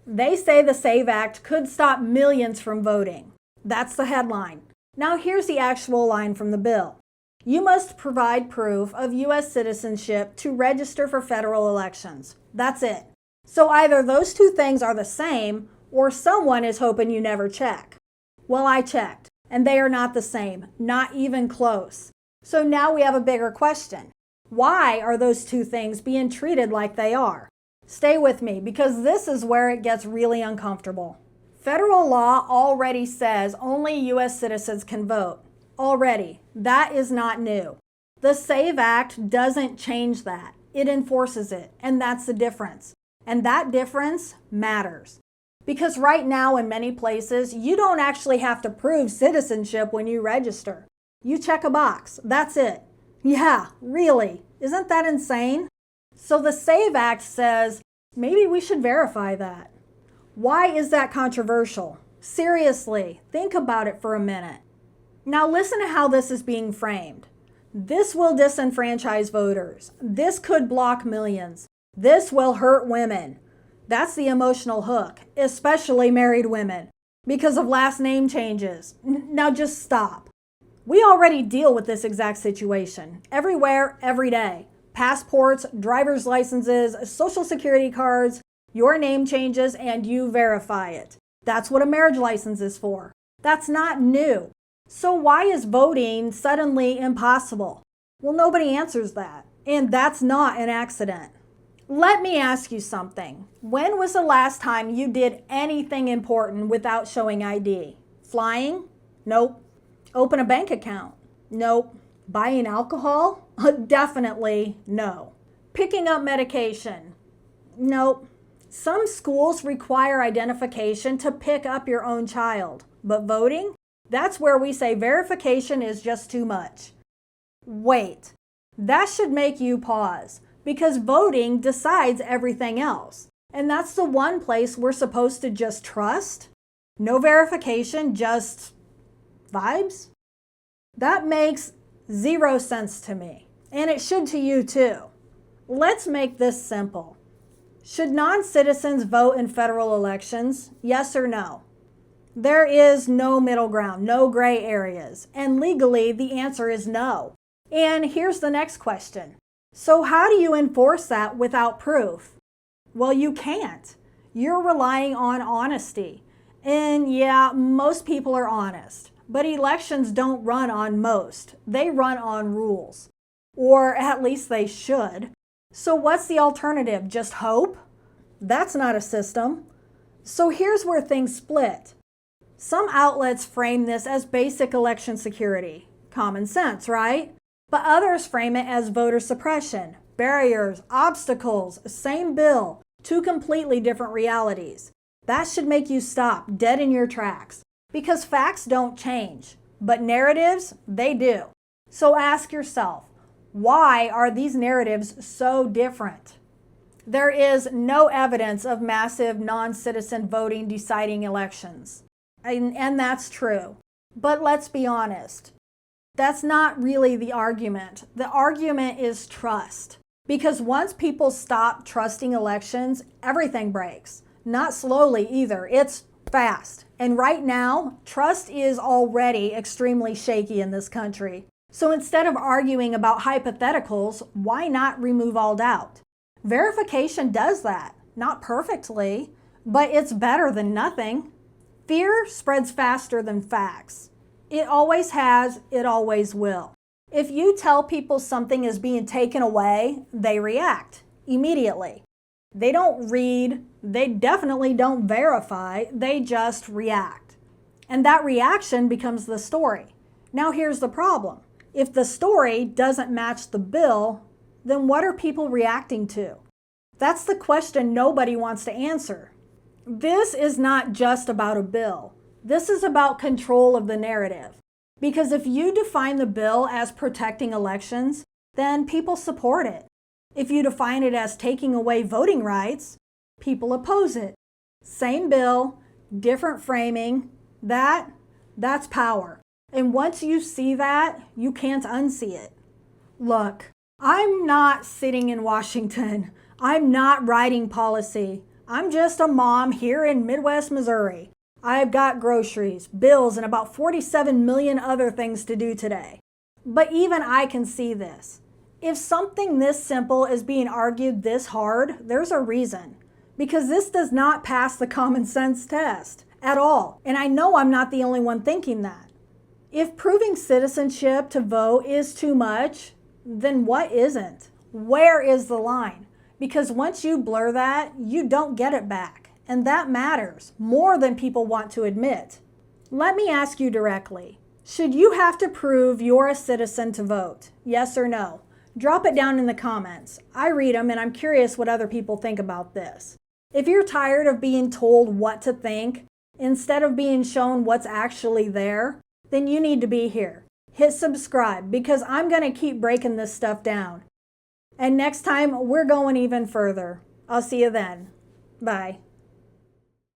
They say the SAVE Act could stop millions from voting. That's the headline. Now here's the actual line from the bill. You must provide proof of U.S. citizenship to register for federal elections. That's it. So either those two things are the same, or someone is hoping you never check. Well, I checked, and they are not the same, not even close. So now we have a bigger question. Why are those two things being treated like they are? Stay with me, because this is where it gets really uncomfortable. Federal law already says only U.S. citizens can vote. Already. That is not new. The SAVE Act doesn't change that. It enforces it, and that's the difference. And that difference matters. Because right now in many places, you don't actually have to prove citizenship when you register. You check a box. That's it. Yeah, really. Isn't that insane? So the SAVE Act says, maybe we should verify that. Why is that controversial? Seriously, think about it for a minute. Now listen to how this is being framed. This will disenfranchise voters. This could block millions. This will hurt women. That's the emotional hook, especially married women, because of last name changes. Now just stop. We already deal with this exact situation, everywhere, every day. Passports, driver's licenses, social security cards, your name changes and you verify it. That's what a marriage license is for. That's not new. So why is voting suddenly impossible? Well, nobody answers that, and that's not an accident. Let me ask you something. When was the last time you did anything important without showing ID? Flying? Nope. Open a bank account? Nope. Buying alcohol? Definitely no. Picking up medication? Nope. Some schools require identification to pick up your own child, but voting? That's where we say verification is just too much. Wait, that should make you pause, because voting decides everything else. And that's the one place we're supposed to just trust? No verification, just vibes? That makes zero sense to me, and it should to you too. Let's make this simple. Should non-citizens vote in federal elections? Yes or no? There is no middle ground, no gray areas, and legally the answer is no. And here's the next question. So how do you enforce that without proof? Well, you can't. You're relying on honesty. And yeah, most people are honest, but elections don't run on most. They run on rules, or at least they should. So what's the alternative? Just hope? That's not a system. So here's where things split. Some outlets frame this as basic election security. Common sense, right? But others frame it as voter suppression, barriers, obstacles, same bill, two completely different realities. That should make you stop dead in your tracks, because facts don't change, but narratives, they do. So ask yourself, why are these narratives so different? There is no evidence of massive non-citizen voting deciding elections. And that's true. But let's be honest. That's not really the argument. The argument is trust. Because once people stop trusting elections, everything breaks. Not slowly either. It's fast. And right now, trust is already extremely shaky in this country. So instead of arguing about hypotheticals, why not remove all doubt? Verification does that. Not perfectly, but it's better than nothing. Fear spreads faster than facts. It always has, it always will. If you tell people something is being taken away, they react immediately. They don't read, they definitely don't verify, they just react. And that reaction becomes the story. Now here's the problem. If the story doesn't match the bill, then what are people reacting to? That's the question nobody wants to answer. This is not just about a bill. This is about control of the narrative. Because if you define the bill as protecting elections, then people support it. If you define it as taking away voting rights, people oppose it. Same bill, different framing, that's power. And once you see that, you can't unsee it. Look, I'm not sitting in Washington. I'm not writing policy. I'm just a mom here in Midwest Missouri. I've got groceries, bills, and about 47 million other things to do today. But even I can see this. If something this simple is being argued this hard, there's a reason. Because this does not pass the common sense test at all. And I know I'm not the only one thinking that. If proving citizenship to vote is too much, then what isn't? Where is the line? Because once you blur that, you don't get it back. And that matters more than people want to admit. Let me ask you directly. Should you have to prove you're a citizen to vote? Yes or no? Drop it down in the comments. I read them and I'm curious what other people think about this. If you're tired of being told what to think, instead of being shown what's actually there, then you need to be here. Hit subscribe because I'm going to keep breaking this stuff down. And next time, we're going even further. I'll see you then. Bye.